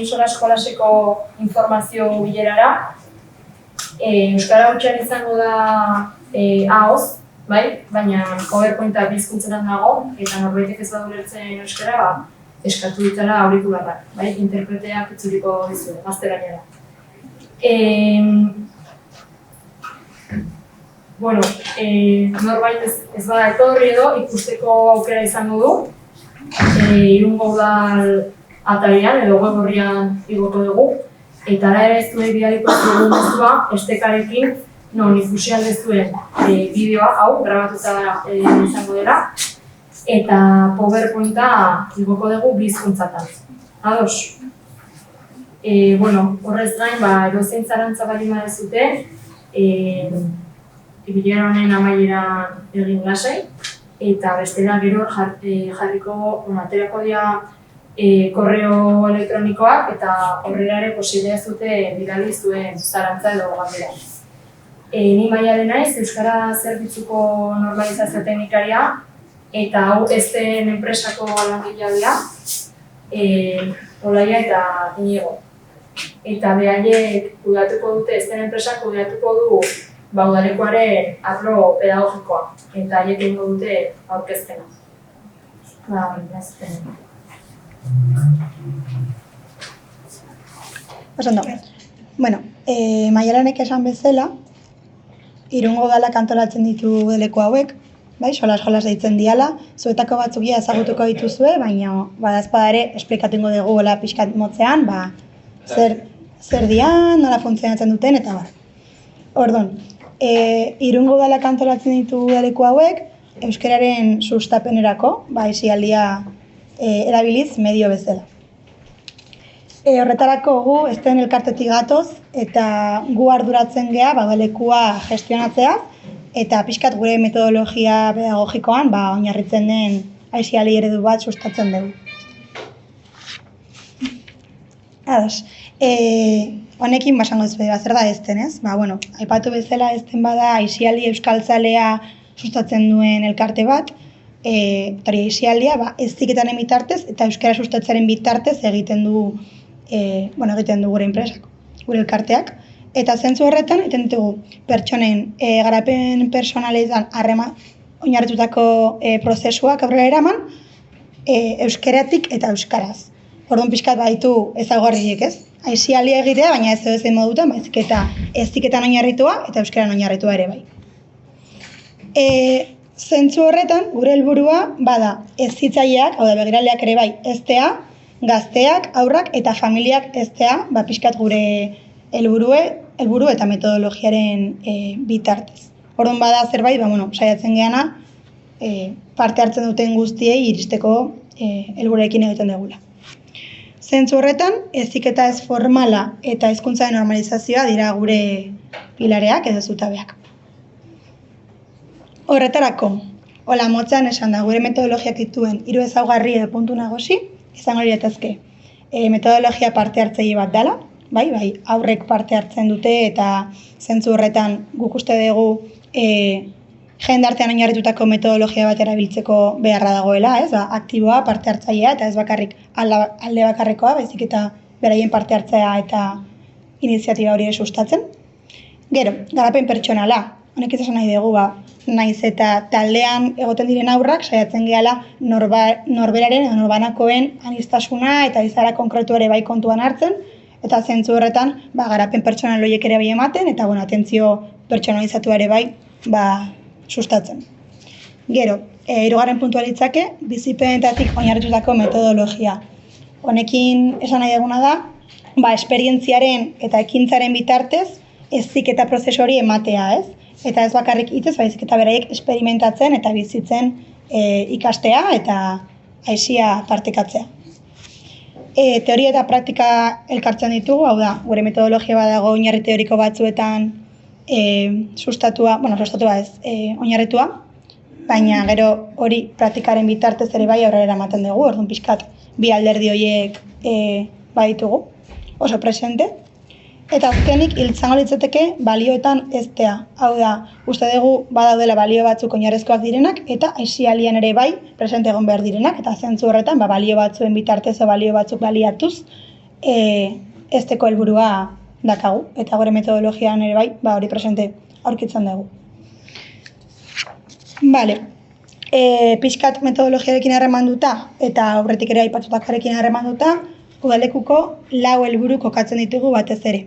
Solas jolaseko informazio bilerara. Euskara hutsan izango da ahoz, bai? Baina PowerPointa bizkuntzetan dago, eta norbaitek ez badu ulertzen euskara, eskatu ditara aurikularrak, bai? Interpreteak itzuliko dizue, gaztelaniara. Norbait ez bada etorri edo ikusteko aukera izango du. Irungo udal atarian edo web horrian igoko dugu. Eta da ere ez duei bidaliko dugu mezua estekarekin non ikusi aldezuen bideoa hau grabatuta izango dela. Eta PowerPointa igoko dugu bi hizkuntzatan. Ados? Horrez gain, edozein zalantza baldin baduzue, bilera honen amaieran egin lasai, eta bestela gero jarriko aterako dira korreo elektronikoak eta horrela ere posiblea zute bidali zuen zalantza edo galdera. Ni Maialen naiz, Euskara Zerbitzuko Normalizazio Teknikaria, eta hau ezten enpresako langilea dira, Olaia eta Inigo. Eta behaiek kudeatuko dute, ezten enpresak kudeatuko du udalekuaren arlo pedagogikoa, eta haiek egingo dute aurkezpena. Ondo. Maialenek esan bezala, Irungo udalak antolatzen ditu udaleko hauek, bai, solas deitzen diala, zuetako batzuk ezagutuko dituzue, baina badazpada ere esplikatuko dugu gola pixkat motzean, zer dian, nola funtzionatzen duten, eta bar. Orduan, Irungo udalak antolatzen ditu udaleko hauek, euskararen sustapenerako, aisialdia erabiliz medio bezala. Horretarako gu ezten elkartetik gatoz eta gu arduratzen gea udalekua gestionatzea eta pixkat gure metodologia pedagogikoan oinarritzen den aisiali eredu bat sustatzen dugu. Ados, honekin basango duzue, zer da ezten, ez? Aipatu bezala ezten bada aisiali euskaltzalea sustatzen duen elkarte bat, eta aisialdia heziketaren bitartez eta euskara sustatzearen bitartez egiten du gure enpresak, gure elkarteak. Eta zentzu horretan, egiten ditugu pertsonen garapen personaletan oinarritutako prozesuak aurrera eraman, euskaratik eta euskaraz. Orduan pixkat baditu ezaugarriek, ez? Aisialia egitea, baina ez edozein modutan, baizik eta heziketan oinarritua eta euskaran oinarritua ere bai. Zentzu horretan, gure helburua bada hezitzaileak, hau da begiraleak ere bai, heztea, gazteak, haurrak eta familiak heztea, pixkat gure helburu eta metodologiaren bitartez. Orduan bada zerbait, saiatzen geana parte hartzen duten guztiei iristeko helburuekin egiten dugula. Zentzu horretan, heziketa ez formala eta hezkuntzaren normalizazioa dira gure pilareak edo zutabeak. Horretarako, hola motzean esan da, gure metodologiak dituen 3 ezaugarri edo puntu nagusi, izango lirateke metodologia parte hartzaile bat dela, bai, aurrek parte hartzen dute eta zentzu horretan guk uste dugu jendartean oinarritutako metodologia bat erabiltzeko beharra dagoela, ez? Aktiboa, parte hartzailea eta ez bakarrik alde bakarrekoa, baizik eta beraien parte hartzea eta iniziatiba hori sustatzen. Gero, garapen pertsonala, honek ez esan nahi dugu, naiz eta taldean egoten diren haurrak saiatzen gehala norberaren edo norbanakoen aniztasuna eta izara konkretu ere bai kontuan hartzen, eta zentzu horretan garapen pertsonal horiek ere bai ematen, eta atentzio pertsonalizatu ere bai sustatzen. Gero, 3. puntua litzake, bizipenetatik oinarritutako metodologia. Honekin esan nahi duguna da, esperientziaren eta ekintzaren bitartez heziketa prozesu hori ematea, ez? Eta ez bakarrik hitzez, baizik eta beraiek esperimentatzen eta bizitzen ikastea eta aisia partekatzea. Teoria eta praktika elkartzen ditugu, hau da, gure metodologia badago oinarri teoriko batzuetan oinarritua, baina gero hori praktikaren bitartez ere bai aurrera ematen dugu, orduan pixkat bi alderdi horiek baditugu, oso presente. Eta azkenik, izango litzateke balioetan heztea. Hau da, uste dugu badaudela balio batzuk oinarrizkoak direnak eta aisialdian ere bai presente egon behar direnak, eta zentzu horretan balio batzuen bitartez balio batzuk baliatuz ezteko helburua dakagu, eta gure metodologian ere bai, hori presente aurkitzen dugu. Vale. Pixkat metodologiarekin harremanduta eta aurretik ere aipatutakoarekin harremanduta, udalekuko 4 helburu kokatzen ditugu batez ere.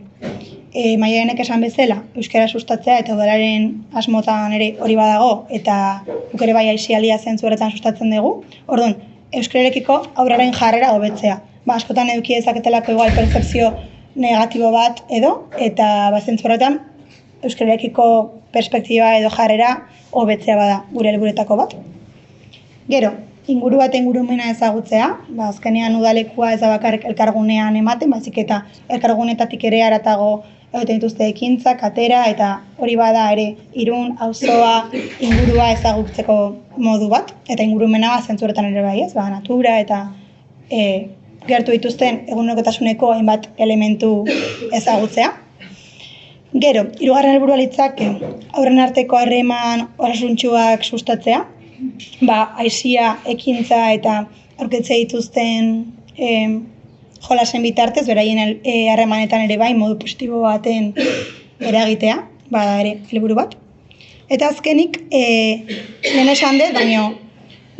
Maialenek esan bezala, euskara sustatzea eta udalaren asmotan ere hori badago eta guk ere bai aisialdia zentzu horretan sustatzen dugu. Orduan, euskararekiko aurraren jarrera hobetzea. Askotan eduki dezaketelako igual pertzepzio negatibo bat edo, eta zentzu horretan euskararekiko perspektiba edo jarrera hobetzea bada gure helburuetako bat. Gero, inguru bat ingurumena ezagutzea, azkenean udalekua ez da bakarrik elkargunean ematen, baizik eta elkargunetatik ere haratago egiten dituzte ekintzak, atera, eta hori bada ere Irun, auzoa, ingurua ezagutzeko modu bat, eta ingurumena zentzu horretan ere bai ez, natura eta gertu dituzten egunerokotasuneko hainbat elementu ezagutzea. Gero, 3. helburua litzake haurren arteko harreman osasuntsuak sustatzea, aisia, ekintza eta aurkitzea dituzten jolasen bitartez, beraien harremanetan ere bai modu positibo baten eragitea, ere helburu bat. Eta azkenik, lehen esan dut, baina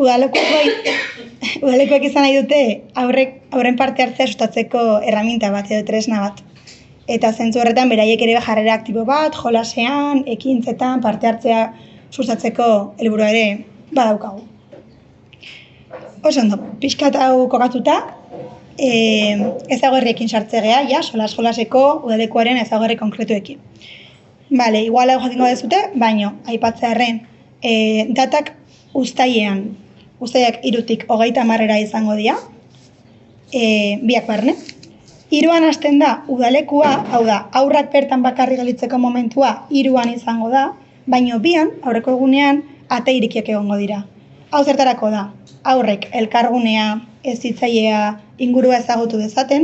udalekuek izan nahi dute aurren parte hartzea sustatzeko erraminta bat edo tresna bat. Eta zentzu horretan beraiek ere jarrera aktibo bat, jolasean, ekintzetan, parte hartzea sustatzeko helburua ere badaukagu. Oso ondo, pixkat hau kokatuta, ezaugarriekin sartzea ja, jolaseko udalekuaren ezaugarri konkretuekin. Igual hau jakingo dezute, baina aipatzearren datak uztailean, uztailak 3-tik 30 izango dira, biak barne. 3an hasten da udalekua, hau da, aurrak bertan bakarrik gelditzeko momentua 3an izango da, baina 2an, aurreko egunean, ate irikiak egongo dira. Hau zertarako da, aurrek elkargunea, hezitzailea, ingurua ezagutu dezaten,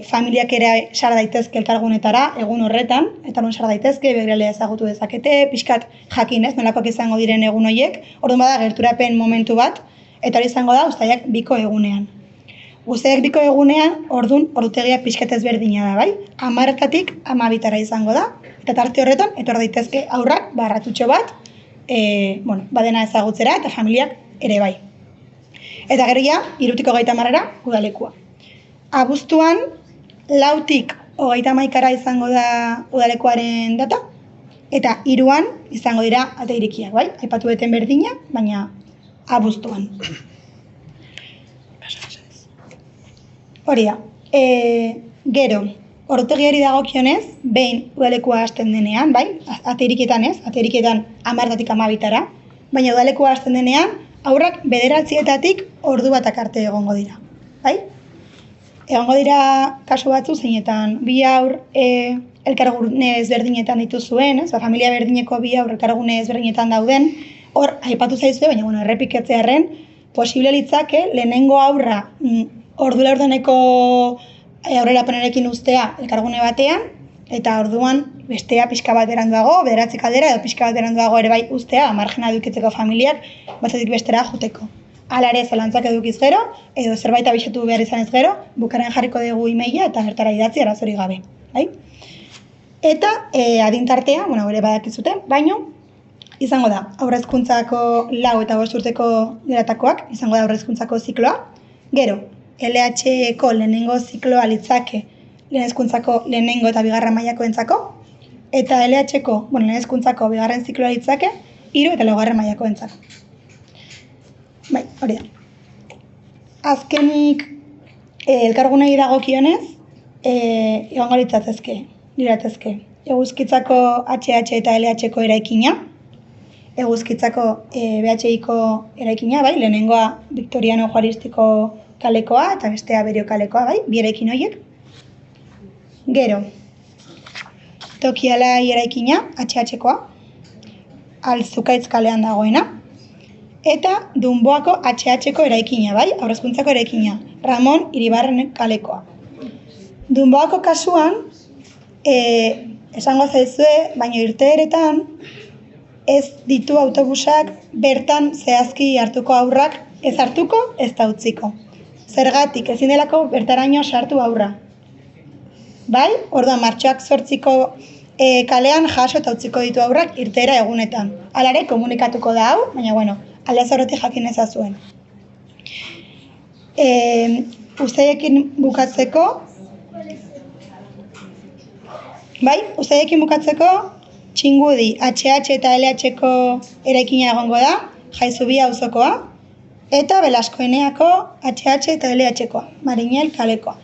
familiak ere sar daitezke elkargunetara egun horretan, eta non sar daitezke, begiralea ezagutu dezakete, pixkat jakin ez, nolakoak izango diren egun horiek, orduan bada gerturapen momentu bat, eta hori izango da uztailak 2ko egunean. Uztailak 2ko egunean, orduan ordutegia pixkat ezberdina da, bai? 10-tik 12 izango da, eta tarte horretan, etor daitezke aurrak, ratutxo bat, badena ezagutzera eta familiak ere bai. Eta gero ja, 3-tik 30 udalekua. Abuztuan, 4-tik 31 izango da udalekuaren data, eta 3an izango dira ate irikiak, bai? Aipatu duten berdina, baina abuztuan. Hori da. Gero, ordutegiari dagokionez, behin udalekua hasten denean, bai? Ate irikietan ez, ate irikietan 10-tik 12, baina udalekua hasten denean, aurrak 9-etatik ordu batak arte egongo dira, bai? Egongo dira kasu batzu zeinetan bi aur elkargune ezberdinetan dituzuen, familia berdineko bi aur elkargune ezberdinetan dauden, hor aipatu zaizue, baina errepikatzearren, posible litzake lehenengo aurra ordu laurdeneko aurrerapenarekin uztea elkargune batean, eta orduan bestea pixka bat eranduago, 9 aldera edo pixka bat eranduago ere bai uztea, margena edukitzeko familiak batzetik bestera joteko. Hala ere zalantzak edukiz gero, edo zerbait abixatu behar izanez gero, bukaren jarriko dugu emaila eta bertara idatzi arazorik gabe. Bai? Eta adintartea, ere badakizute, baino izango da aurrezkuntzako 4 eta 5 urteko geratakoak, izango da aurrezkuntzako zikloa, gero LH-ko lehenengo zikloa litzake lehen hezkuntzako lehenengo eta 2. mailakoentzako, eta LH-ko, lehen hezkuntzako 2. zikloa litzake 3. eta 4. mailakoentzako. Bai, hori da. Azkenik, elkargunei dagokionez, egongo liratezke. Eguzkitzako HH eta LH-ko eraikina, eguzkitzako BHI-ko eraikina, bai, lehenengoa Victoriano Juaristiko kalekoa eta bestea Berio kalekoa, bai, bi eraikin horiek. Gero, Tokialai eraikina, HH-koa, Altzukaitz kalean dagoena, eta Dunboako HH-ko eraikina, bai, aurrezkuntzako eraikina, Ramon Iribarren kalekoa. Dunboako kasuan, esango zaizue, baina irteeretan ez ditu autobusak bertan zehazki hartuko aurrak, ez hartuko, ez da utziko. Zergatik, ezin delako bertaraino sartu aurra. Bai? Orduan, martxoak 8ko kalean jaso eta utziko ditu aurrak irteera egunetan. Alare, komunikatuko da hau, baina, bueno, aldez horretik jakin ezazuen. Uztaiekin bukatzeko, Txingudi, HH eta LH-ko eraikina egongo da, Jaizubia auzokoa, eta Belaskoeneako HH eta LH-koa, Marinel kalekoa.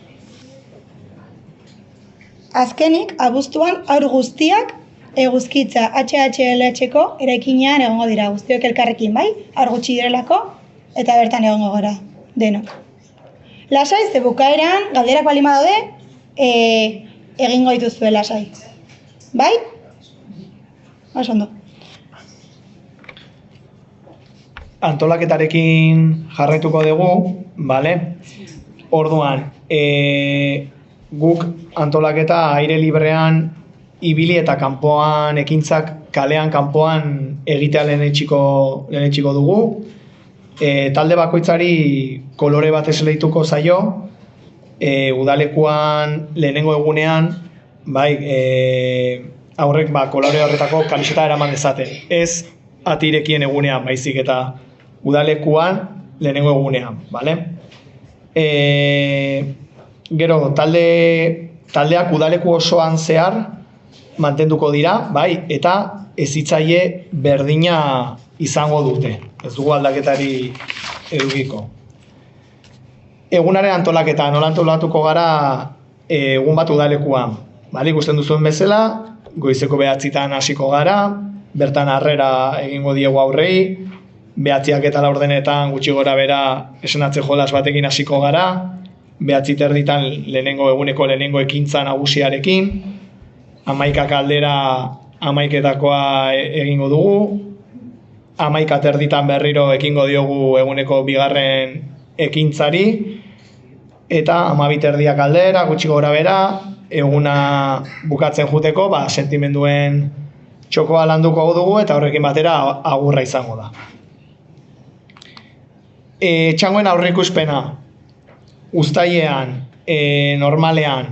Azkenik, abuztuan haur guztiak eguzkitza HH-LH-ko eraikinean egongo dira, guztiok elkarrekin, bai? Haur gutxi direlako, eta bertan egongo gara, denok. Lasai, ze bukaeran, galderak balima daude, egingo dituzue lasai. Bai? Oso ondo. Antolaketarekin jarraituko dugu, bale? Orduan, guk antolaketa aire librean ibili eta kanpoan ekintzak kalean kanpoan egitea lehenetsiko dugu. Talde bakoitzari kolore bat esleituko zaio, udalekuan lehenengo egunean, bai, aurrek kolore horretako kamiseta eraman dezaten. Ez atirekien egunean, baizik eta udalekuan lehenengo egunean, bale? Gero, taldeak udaleku osoan zehar mantenduko dira, bai, eta hezitzaile berdina izango dute. Ez dugu aldaketari edukiko. Egunaren antolaketa, nola antolatuko gara egun bat udalekuan. Bale, ikusten duzuen bezala, goizeko 9:00 hasiko gara, bertan harrera egingo diegu aurrei, 9:00 eta 4:00 gutxi gora bera esnatze jolas batekin hasiko gara, 9:30 lehenengo ekintza nagusiarekin, 11:00 aldera 11:00 egingo dugu, 11:30 berriro ekingo diogu eguneko bigarren ekintzari, eta 12:30 aldera gutxi gora bera, eguna bukatzen juteko, sentimenduen txokoa landuko dugu eta horrekin batera agurra izango da. Txangoen aurreikuspena, uztailean, normalean,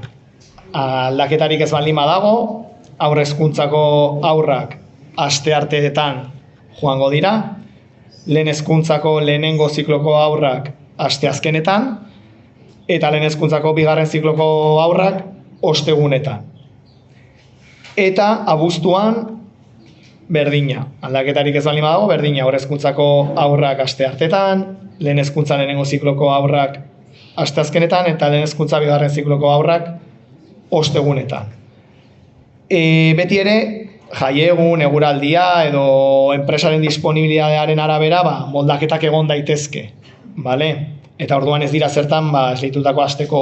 aldaketarik ez baldin badago, haur hezkuntzako haurrak astearteetan joango dira, lehen hezkuntzako lehenengo zikloko haurrak asteazkenetan, eta lehen hezkuntzako bigarren zikloko haurrak ostegunetan. Eta abuztuan berdina, aldaketarik ez baldin badago, berdina, haur hezkuntzako haurrak astearteetan, lehen hezkuntza lehenengo zikloko haurrak asteazkenetan, eta lehen hezkuntza bigarren zikloko haurrak ostegunetan. Beti ere, jaiegun, eguraldia edo enpresaren disponibilidadearen arabera moldaketak egon daitezke, bale? Eta orduan ez dira zertan esleitutako asteko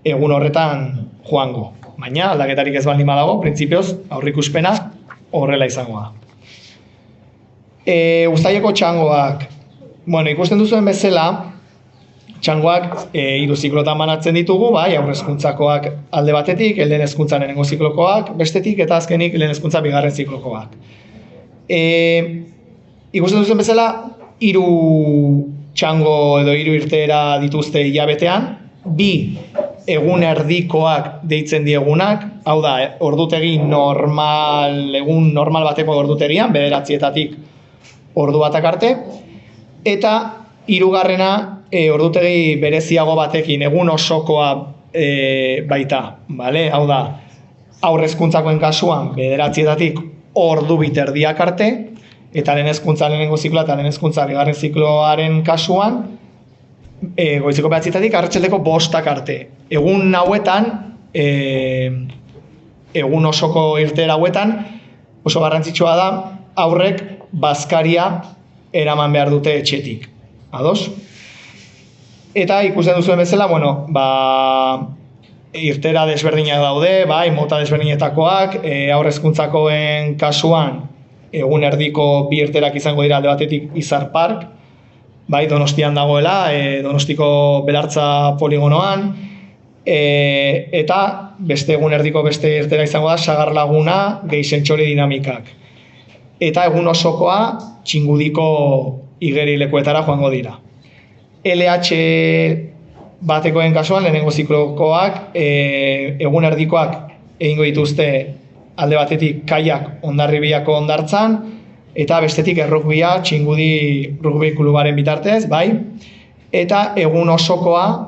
egun horretan joango. Baina aldaketarik ez baldin badago, printzipioz aurreikuspena horrela izango da. Uztaileko txangoak, ikusten duzuen bezala, txangoak 3 ziklotan banatzen ditugu, bai, haur hezkuntzakoak alde batetik, lehen hezkuntza lehenengo ziklokoak bestetik, eta azkenik lehen hezkuntza bigarren ziklokoak. Ikusten duzuen bezala, 3 txango edo 3 irteera dituzte hilabetean, 2 egun erdikoak deitzen diegunak, hau da, ordutegi egun normal bateko ordutegian, 9:00 ordu batak arte, eta 3. Ordutegi bereziago batekin, egun osokoa baita, bale? Hau da, haur hezkuntzakoen kasuan 9:00 ordu 2:30 arte, eta lehen hezkuntza lehenengo zikloa eta lehen hezkuntza bigarren zikloaren kasuan, goizeko 9:00 arratsaldeko 5:00 arte. Egun hauetan, egun osoko irteera hauetan, oso garrantzitsua da, haurrek bazkaria eraman behar dute etxetik. Ados? Eta ikusten duzuen bezala, irteera desberdinak daude, bai, mota desberdinetakoak, haur hezkuntzakoen kasuan, egun erdiko 2 irteerak izango dira alde batetik Izar Park, bai, Donostian dagoela, Donostiko Belartza poligonoan, eta beste egun erdiko beste irteera izango da Sagar Laguna, Gehixentxori dinamikak. Eta egun osokoa Txingudiko igerilekuetara joango dira. LH batekoen kasuan, lehenengo ziklokoak, egun erdikoak egingo dituzte alde batetik kaiak Hondarribiako hondartzan, eta bestetik errugbia Txingudi rugbi klubaren bitartez, bai? Eta egun osokoa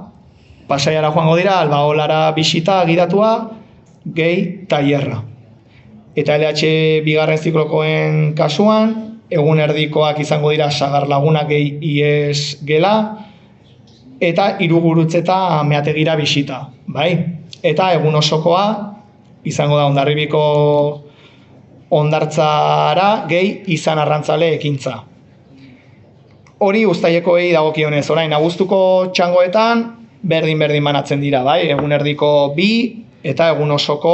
Pasaiara joango dira, Albaolara bisita gidatua, gehi tailerra. Eta LH bigarren ziklokoen kasuan, egun erdikoak izango dira Sagarlaguna gehi ies gela, eta Hirugurutzeta meategira bisita, bai? Eta egun osokoa izango da Hondarribiko hondartzara gehi izan arrantzale ekintza. Hori uztailekoei dagokionez, orain abuztuko txangoetan berdin banatzen dira, bai? Egun erdiko 2 eta egun osoko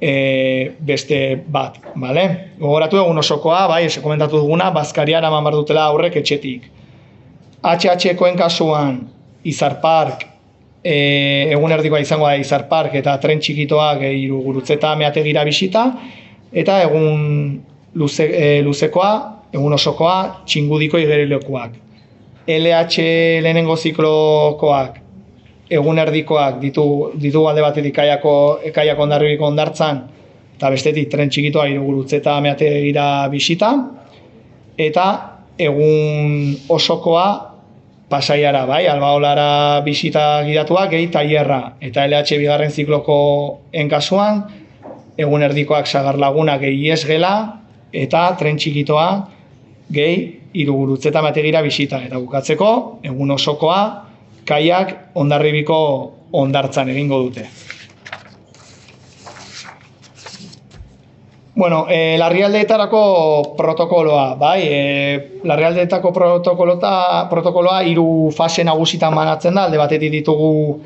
beste bat, bale? Gogoratu egun osokoa, bai, komentatu duguna, Bazkariara eman behar dutela aurrek etxetik. HH-koen kasuan, Izar Park, egun erdikoa izango da Izar Park eta tren txikitoak Hirugurutzeta meategira bisita, eta egun luzekoa, egun osokoa, Txingudiko igerilekuak. LH lehenengo ziklokoak, egun erdikoak ditu alde batetik kaiak Hondarribiko hondartzan, eta bestetik tren txikitoa Hirugurutzeta meategira bisita, eta egun osokoa Pasaiara, bai, Albaolara bisita gidatuak gehi tailerra, eta LH bigarren ziklokoen kasuan, egun erdikoak Sagarlaguna gehi ies gela, eta tren txikitoa gehi Hirugurutzeta meategira bisita. Eta bukatzeko, egun osokoa, kaiak Hondarribiko hondartzan egingo dute. Bueno, larrialdeetarako protokoloa, bai, larrialdeetako protokoloa 3 fase nagusitan banatzen da, alde batetik ditugu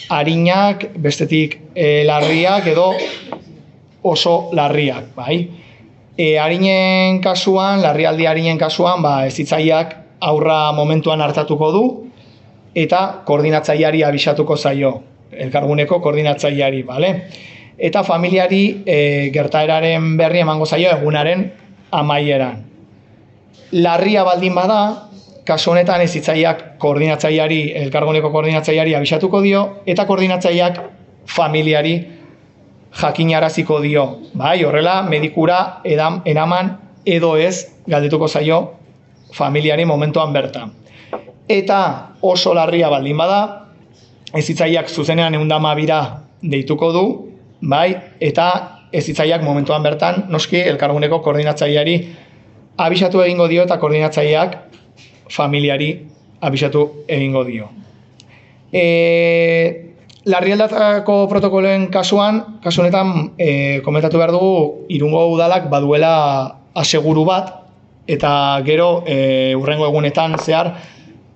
arinak, bestetik larriak edo oso larriak, bai. Arinen kasuan, larrialdi arinen kasuan, hezitzaileak aurra momentuan hartatuko du, eta koordinatzaileari abisatuko zaio, elkarguneko koordinatzaileari, bale? Eta familiari gertaeraren berri emango zaio egunaren amaieran. Larria baldin bada, kasu honetan hezitzaileak koordinatzaileari, elkarguneko koordinatzaileari abisatuko dio, eta koordinatzaileak familiari jakinaraziko dio. Bai, horrela, medikura eraman edo ez galdetuko zaio familiari momentuan bertan. Eta oso larria baldin bada, hezitzaileak zuzenean 112ra deituko du, bai, eta hezitzaileak momentuan bertan, noski, elkarguneko koordinatzaileari abisatu egingo dio eta koordinatzaileak familiari abisatu egingo dio. Larrialdatako protokoloen kasu honetan, komentatu behar dugu, Irungo udalak baduela aseguru bat, eta gero, hurrengo egunetan zehar,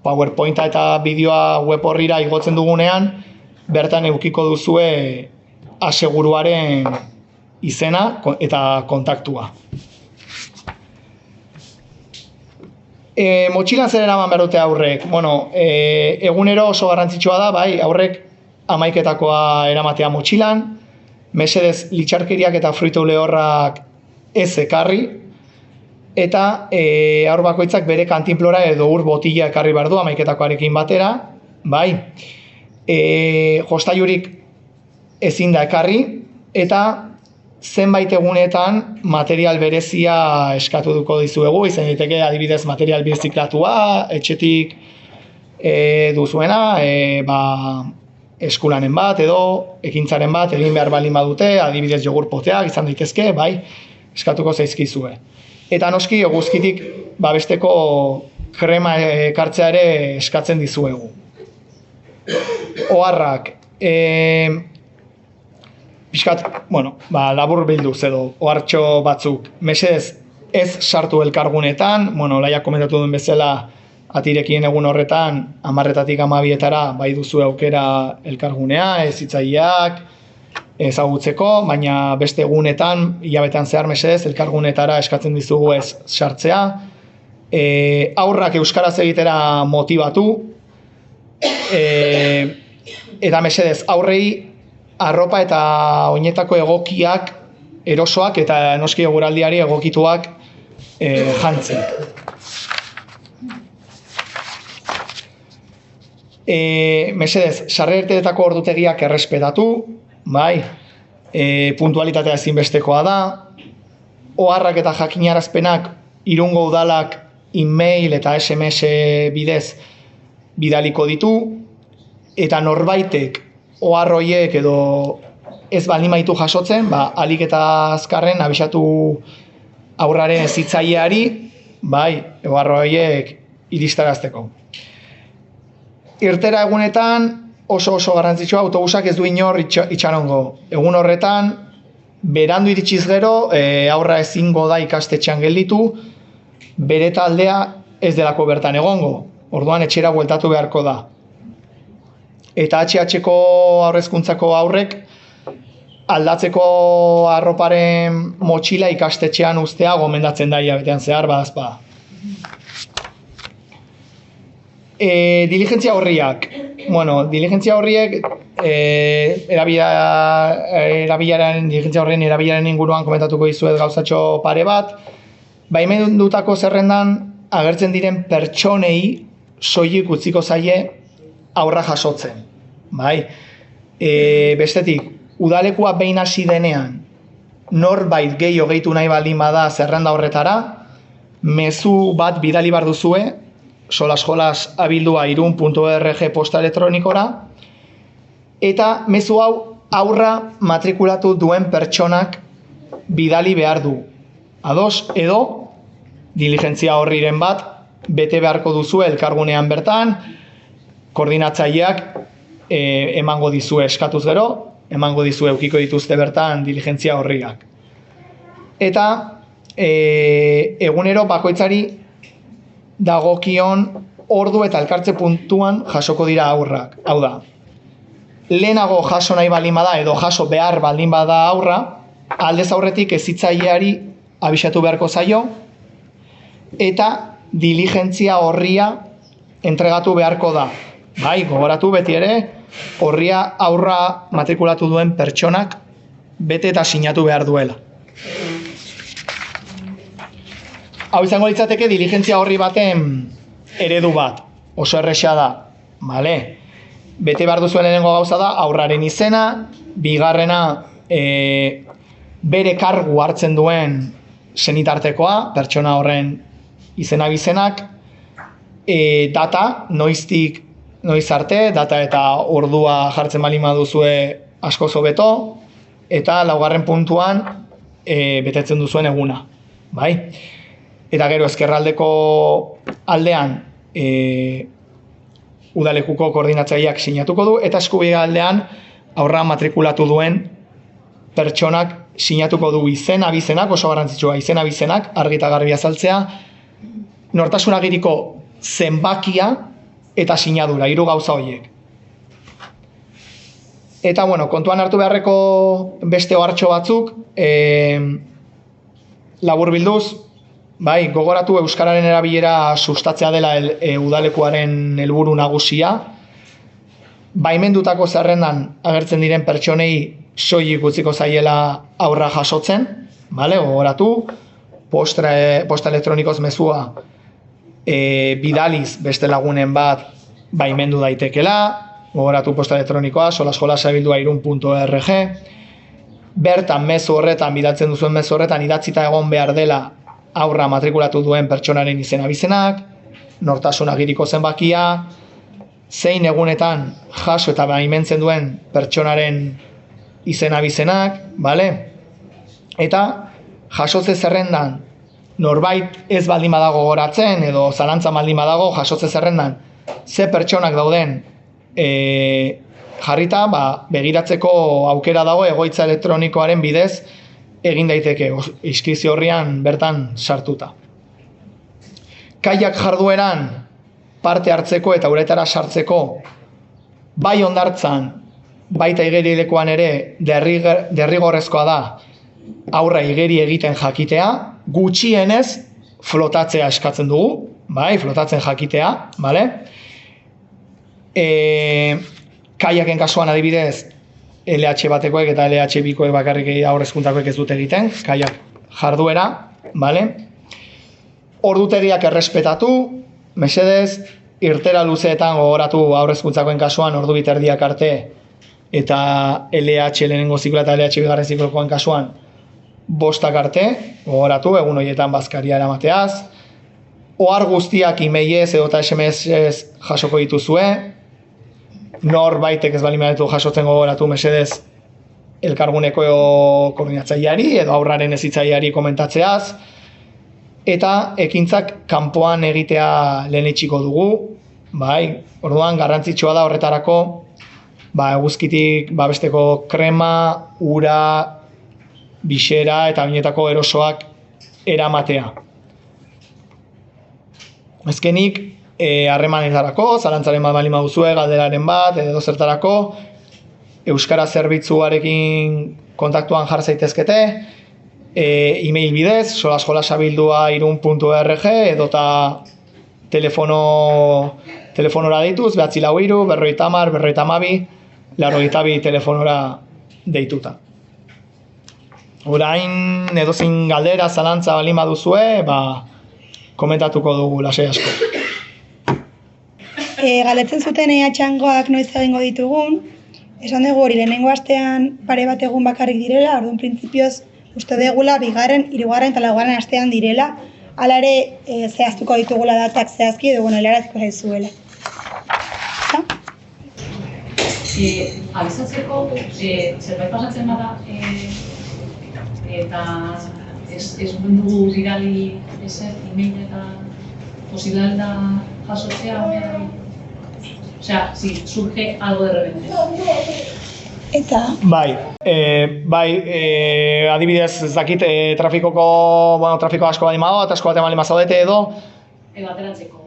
PowerPointa eta bideoa web horrira igotzen dugunean, bertan edukiko duzue aseguruaren izena eta kontaktua. Motxilan zer eraman behar dute aurrek? Bueno, egunero oso garrantzitsua da, bai, aurrek 11-etakoa eramatea motxilan, mesedez litxarkeriak eta fruitu lehorrak ez ekarri, eta haur bakoitzak bere kantinplora edo ur botila ekarri behar du 11-etakoarekin batera, bai, jostailurik ezin da ekarri, eta zenbait egunetan material berezia eskatuko dizuegu, izan daiteke adibidez material birziklatua, etxetik duzuena, eskulanen bat edo ekintzaren bat egin behar baldin badute, adibidez jogur poteak izan daitezke, bai, eskatuko zaizkizue. Eta noski eguzkitik babesteko krema ekartzea ere eskatzen dizuegu. Oharrak, pixkat, labur bilduz edo, ohartxo batzuk, mesedez ez sartu elkargunetan, Laiak komentatu duen bezala, atirekien egun horretan, 10-etatik 12-etara bai duzu aukera elkargunea, hezitzaileak ezagutzeko, baina beste egunetan, hilabetean zehar mesedez, elkargunetara eskatzen dizugu ez sartzea. Aurrak euskaraz egitera motibatu, eta mesedez, aurrei arropa eta oinetako egokiak, erosoak eta noski eguraldiari egokituak jantzen. Mesedez, sarrerteetako ordutegiak errespetatu, bai, puntualitatea ezinbestekoa da, oharrak eta jakinarazpenak Irungo udalak e-mail eta SMS bidez bidaliko ditu, eta norbaitek ohar horiek edo ez baldin baditu jasotzen, ahalik eta azkarren abisatu aurraren hezitzaileari, bai, ohar horiek iristarazteko. Irtera egunetan oso garrantzitsua, autobusak ez du inor itxarongo. Egun horretan, berandu iritsiz gero, aurra ezingo da ikastetxean gelditu, bere taldea ez delako bertan egongo. Orduan etxera bueltatu beharko da. Eta HH-ko aurrezkuntzako aurrek aldatzeko arroparen motxila ikastetxean uztea gomendatzen da hilabetean zehar badazpada. Diligentzia horriak. Diligentzia horriek diligentzia horrien erabilaren inguruan komentatuko dizuet gauzatxo pare bat. Baimendutako zerrendan agertzen diren pertsonei soilik utziko zaie aurra jasotzen. Bestetik, udalekua behin hasi denean norbait gehiago gehitu nahi baldin bada zerrenda horretara, mezu bat bidali bar duzue, solasjolas@irun.org posta elektronikora, eta mezu hau aurra matrikulatu duen pertsonak bidali behar du. Ados, edo diligentzia horriren bat bete beharko duzu elkargunean bertan, koordinatzaileak emango dizue eskatuz gero, emango dizue eukiko dituzte bertan diligentzia horriak. Eta egunero bakoitzari dagokion ordu eta elkartze puntuan jasoko dira aurrak. Hau da, lehenago jaso nahi baldin bada edo jaso behar baldin bada aurra, aldez aurretik hezitzaileari abisatu beharko zaio, eta diligentzia horria entregatu beharko da. Gogoratu beti ere, horria aurra matrikulatu duen pertsonak bete eta sinatu behar duela. Hau izango litzateke diligentzia horri baten eredu bat, oso erresa da. Bete behar duzuen lehenengo gauza da, aurraren izena, bigarrena bere kargu hartzen duen senitartekoa, pertsona horren izena bizenak, data, noiztik noiz arte, data eta ordua jartzen baldin baduzue askoz hobeto, eta laugarren puntuan betetzen duzuen eguna. Eta gero ezkerraldeko aldean udalekuko koordinatzaileak sinatuko du, eta eskubidea aldean aurra matrikulatu duen pertsonak sinatuko du izena bizenak, oso garrantzitsua izena bizenak, argi eta garbi azaltzea, nortasun agiriko zenbakia eta sinadura, 3 gauza horiek. Eta, kontuan hartu beharreko beste ohartxo batzuk, laburbilduz, gogoratu euskararen erabilera sustatzea dela udalekuaren helburu nagusia, baimendutako zerrendan agertzen diren pertsonei soilik utziko zaiela aurra jasotzen, gogoratu, posta elektronikoz mezua bidaliz beste lagunen bat baimendu daitekela, gogoratu posta elektronikoa, solasjolas@irun.org, bertan mezu horretan, bidaltzen duzuen mezu horretan, idatzita egon behar dela aurra matrikulatu duen pertsonaren izena bizenak, nortasun agiriko zenbakia, zein egunetan jaso eta baimentzen duen pertsonaren izena bizenak, eta jasotze zerrendan norbait ez baldin badago gogoratzen edo zalantza baldin badago jasotze zerrendan ze pertsonak dauden jarrita, begiratzeko aukera dago egoitza elektronikoaren bidez egin daiteke, inskripzio horrian bertan sartuta. Kaiak jardueran parte hartzeko eta uretara sartzeko bai hondartzan, baita igerilekoan ere derrigorrezkoa da aurra igeri egiten jakitea, gutxienez flotatzea eskatzen dugu, flotatzen jakitea, kaiaken kasuan adibidez LH batekoek eta LH bikoek bakarrik aurrezkuntakoek ez dute egiten, kaiak jarduera, ordutegiak errespetatu, mesedez, irtera luzeetan gogoratu haur hezkuntzakoen kasuan ordu biterdiak arte eta LH lehenengo zikloa eta LH bigarren ziklokoen kasuan 5 arte, gogoratu, egun horietan bazkaria eramateaz. Ohar guztiak emailez edo eta SMS-ez jasoko dituzue. Norbaitek ez baldin baditu jasotzen gogoratu mesedez elkarguneko koordinatzaileari edo haurraren hezitzaileari komentatzeaz. Eta ekintzak kanpoan egitea lehenetsiko dugu. Bai, orduan garrantzitsua da horretarako eguzkitik babesteko krema, ura, bisera eta oinetako erosoak eramatea. Azkenik, harremanetarako, zalantzaren bat baldin baduzue, galderaren bat, edo zertarako, euskara zerbitzuarekin kontaktuan jar zaitezkete, e-mail bidez, solaskolasabildua@irun.org edota telefonora deituz, 943 berrogeita 82 telefonora deituta. Orain edozein galdera, zalantza baldin baduzue, komentatuko dugu lasai asko. Galetzen zuten txangoak noiz egingo ditugun, esan dugu hori lehenengo astean pare bat egun bakarrik direla, orduan printzipioz uste dugula 2., 3. eta 4. astean direla, hala ere zehaztuko ditugula datak zehazki edo helaraziko zaizuela. Abizatzeko, zerbait pasatzen bada, eta ez dugu bidali ezer, e-mail eta posible da jasotzea, osea, si surge algo de repente. Eta? Adibidez, ez dakit, trafiko asko baldin badago, eta asko batean baldin bazaudete edo. Edo ateratzeko.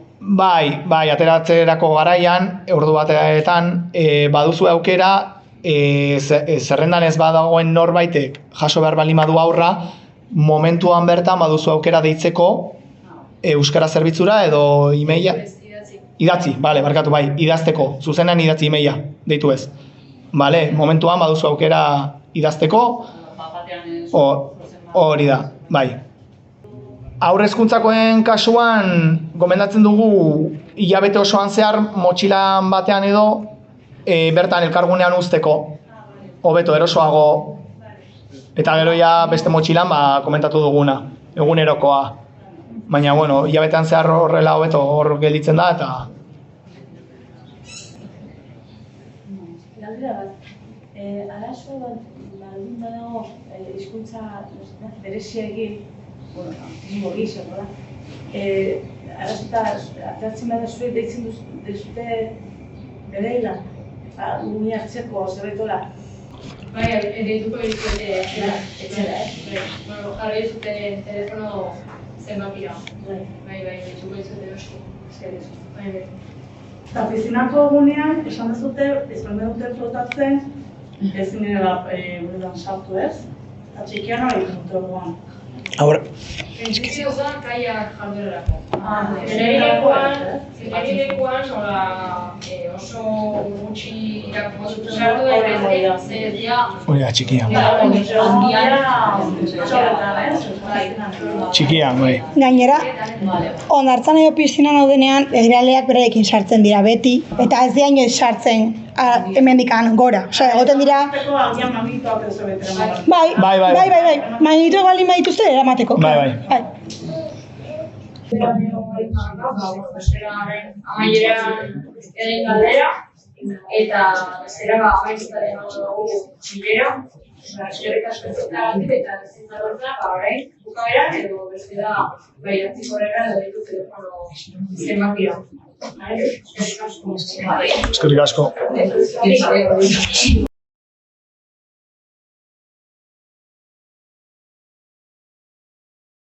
Ateratzerako garaian, ordu batean, baduzu aukera, zerrendan ez badagoen norbaitek jaso behar baldin badu haurra, momentuan bertan baduzu aukera deitzeko euskara zerbitzura edo e-maila. Idatzi, barkatu, idazteko, zuzenean idatzi e-maila, deitu ez. Momentuan baduzu aukera idazteko, hori da, Haur hezkuntzakoen kasuan, gomendatzen dugu hilabete osoan zehar motxilan batean edo bertan elkargunean uzteko, hobeto erosoago, eta gero ja beste motxilan komentatu duguna, egunerokoa. Baina, hilabetean zehar horrela hobeto hor gelditzen da, eta... Galdera bat, arazo baldin badago hizkuntza berezia egin, autismo gizeko da, arazita ateratzen bada zuek deitzen duzute bereila, uni hartzeko zerbetola. Deituko dizuete etxera, jarri dizute telefono zenbakira. Deituko dizuete erosko. Eta ofizinako egunean, esan dezute, izan dute flotatzen, ezin gara sartu ez, eta txikian hori dute eguan. Printzipio da kaiak jarduerarako. Egilekoan oso gutxi irakurtu sartu daitezke, hori da, txikian. Txikian, Gainera, hondartzan edo pizzinan daudenean, begiraleak berarekin sartzen dira beti, eta ez diaino sartzen hemendikan gora. Osea, egoten dira... Magnituak baldin badituzte eramateko. Amaieran egin galdera, eta bestera amaitutaren dugu txilera, eskerrik asko entzutagatik eta ezintzarotzea, orain bukaberan edo bestera bairatzik horrela edo ditu telefono zenbakira. Eskerrik asko. Eskerrik asko.